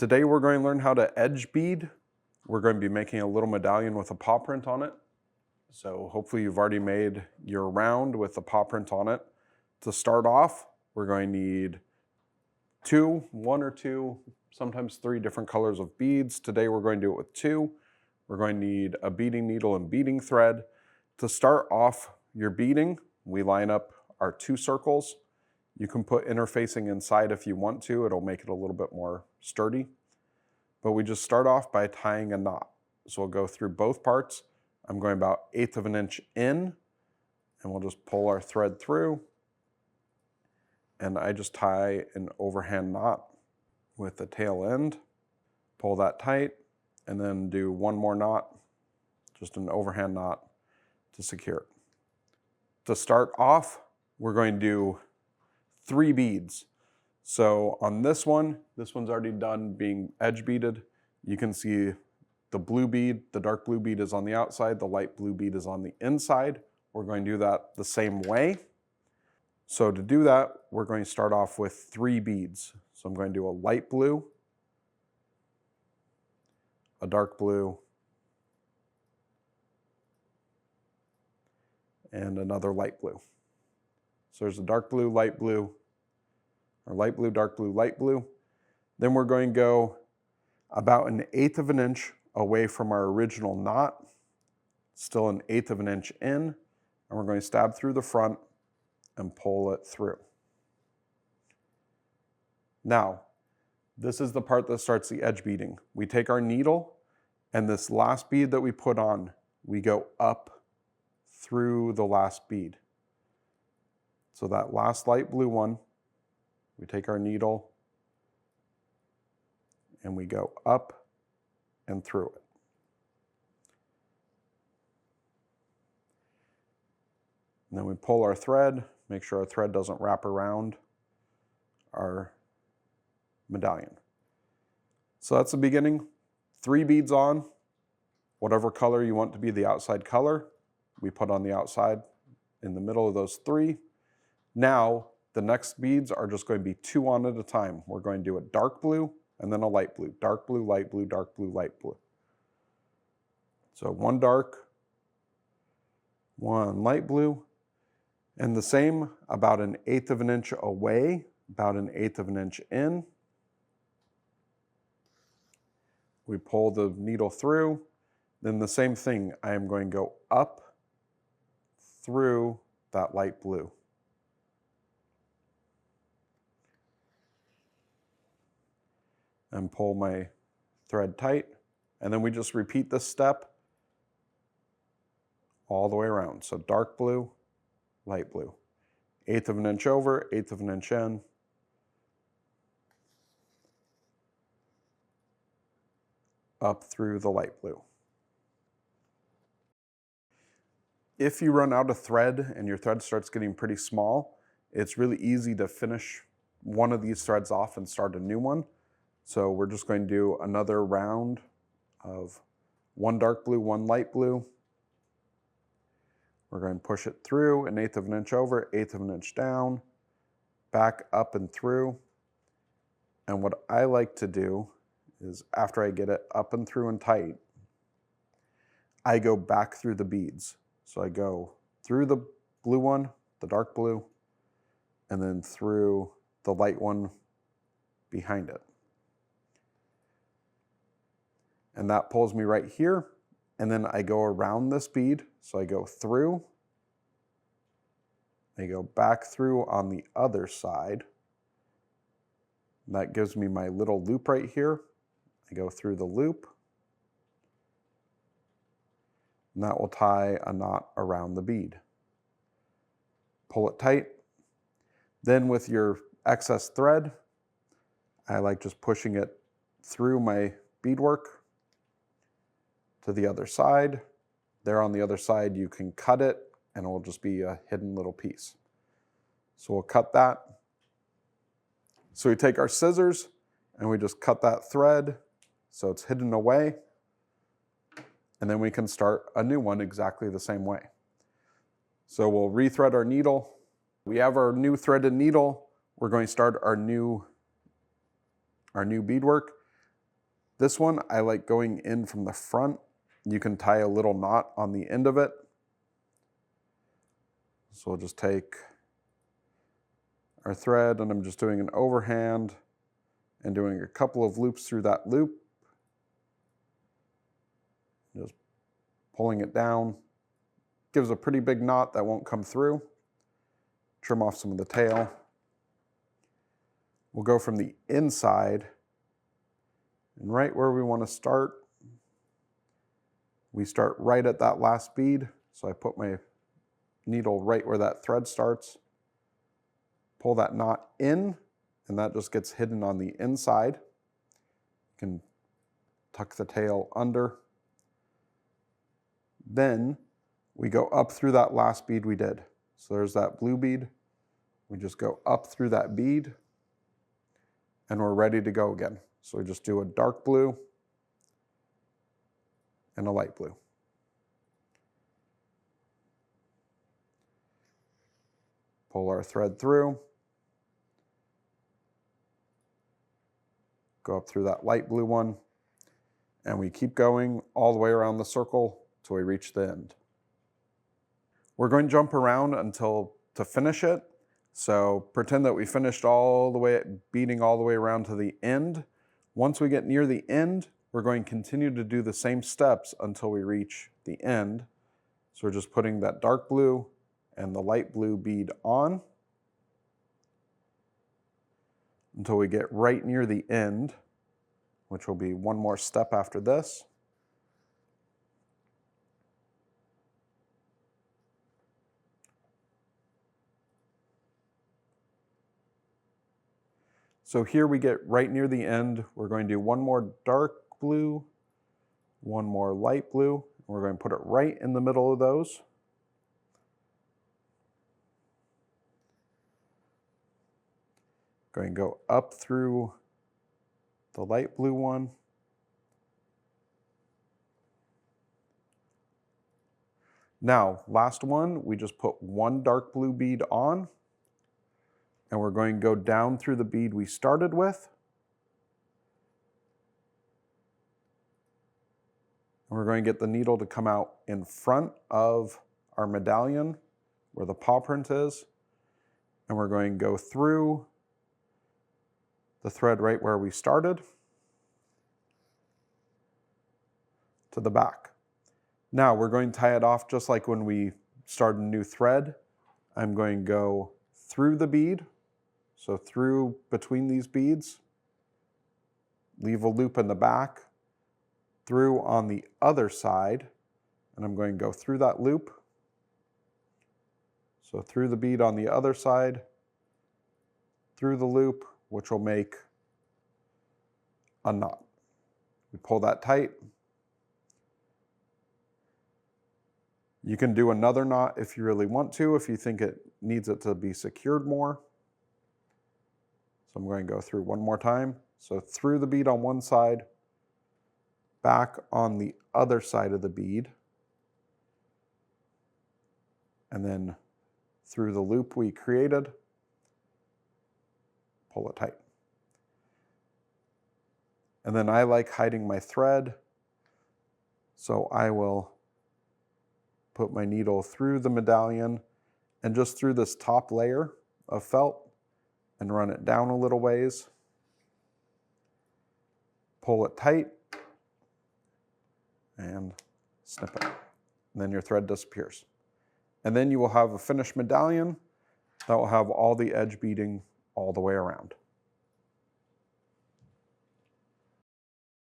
Today we're going to learn how to edge bead. We're going to be making a little medallion with a paw print on it. So hopefully you've already made your round with the paw print on it. To start off, we're going to need one or two, sometimes 3 different colors of beads. Today we're going to do it with 2. We're going to need a beading needle and beading thread. To start off your beading, we line up our 2 circles. You can put interfacing inside if you want to. It'll make it a little bit more sturdy. But we just start off by tying a knot. So we'll go through both parts. I'm going about 1/8 of an inch in, and we'll just pull our thread through. And I just tie an overhand knot with the tail end. Pull that tight, and then do one more knot, just an overhand knot to secure it. To start off, we're going to do 3 beads. So on this one's already done being edge beaded. You can see the blue bead, the dark blue bead is on the outside, the light blue bead is on the inside. We're going to do that the same way. So to do that, we're going to start off with 3 beads. So I'm going to do a light blue, a dark blue, and another light blue. So there's a dark blue, light blue, or light blue, dark blue, light blue. Then we're going to go about 1/8 of an inch away from our original knot, still 1/8 of an inch in, and we're going to stab through the front and pull it through. Now, this is the part that starts the edge beading. We take our needle, and this last bead that we put on, we go up through the last bead. So that last light blue one, we take our needle and we go up and through it. And then we pull our thread, make sure our thread doesn't wrap around our medallion. So that's the beginning. 3 beads on, whatever color you want to be the outside color, we put on the outside in the middle of those 3. Now, the next beads are just going to be 2 on at a time. We're going to do a dark blue and then a light blue. Dark blue, light blue, dark blue, light blue. So 1 dark, 1 light blue, and the same about 1/8 of an inch away, about 1/8 of an inch in. We pull the needle through. Then the same thing, I am going to go up through that light blue. And pull my thread tight. And then we just repeat this step all the way around. So dark blue, light blue. 1/8 of an inch over, 1/8 of an inch in. Up through the light blue. If you run out of thread and your thread starts getting pretty small, it's really easy to finish one of these threads off and start a new one. So we're just going to do another round of 1 dark blue, 1 light blue. We're going to push it through 1/8 of an inch over, 1/8 of an inch down, back up and through. And what I like to do is after I get it up and through and tight, I go back through the beads. So I go through the blue one, the dark blue, and then through the light one behind it. And that pulls me right here. And then I go around this bead. So I go through, I go back through on the other side. That gives me my little loop right here. I go through the loop. And that will tie a knot around the bead. Pull it tight. Then with your excess thread, I like just pushing it through my beadwork to the other side. There on the other side, you can cut it and it will just be a hidden little piece. So we'll cut that. So we take our scissors and we just cut that thread so it's hidden away. And then we can start a new one exactly the same way. So we'll rethread our needle. We have our new threaded needle. We're going to start our new beadwork. This one, I like going in from the front. You can tie a little knot on the end of it. So we'll just take our thread, and I'm just doing an overhand and doing a couple of loops through that loop. Just pulling it down. Gives a pretty big knot that won't come through. Trim off some of the tail. We'll go from the inside, and right where we want to start, we start right at that last bead. So I put my needle right where that thread starts, pull that knot in, and that just gets hidden on the inside. You can tuck the tail under. Then we go up through that last bead we did. So there's that blue bead. We just go up through that bead, and we're ready to go again. So we just do a dark blue and a light blue. Pull our thread through, go up through that light blue one, and we keep going all the way around the circle till we reach the end. We're going to jump around until to finish it. So pretend that we finished all the way, beading all the way around to the end. Once we get near the end, we're going to continue to do the same steps until we reach the end. So we're just putting that dark blue and the light blue bead on until we get right near the end, which will be one more step after this. So here we get right near the end. We're going to do one more dark blue, one more light blue, and we're going to put it right in the middle of those. Going to go up through the light blue one. Now, last one, we just put one dark blue bead on, and we're going to go down through the bead we started with. And we're going to get the needle to come out in front of our medallion where the paw print is. And we're going to go through the thread right where we started to the back. Now we're going to tie it off just like when we start a new thread. I'm going to go through the bead, so through between these beads, leave a loop in the back, through on the other side, and I'm going to go through that loop. So through the bead on the other side, through the loop, which will make a knot. We pull that tight. You can do another knot if you really want to, if you think it needs it to be secured more. So I'm going to go through one more time. So through the bead on one side, back on the other side of the bead, and then through the loop we created, pull it tight. And then I like hiding my thread, so I will put my needle through the medallion and just through this top layer of felt and run it down a little ways. Pull it tight and snip it. And then your thread disappears. And then you will have a finished medallion that will have all the edge beading all the way around.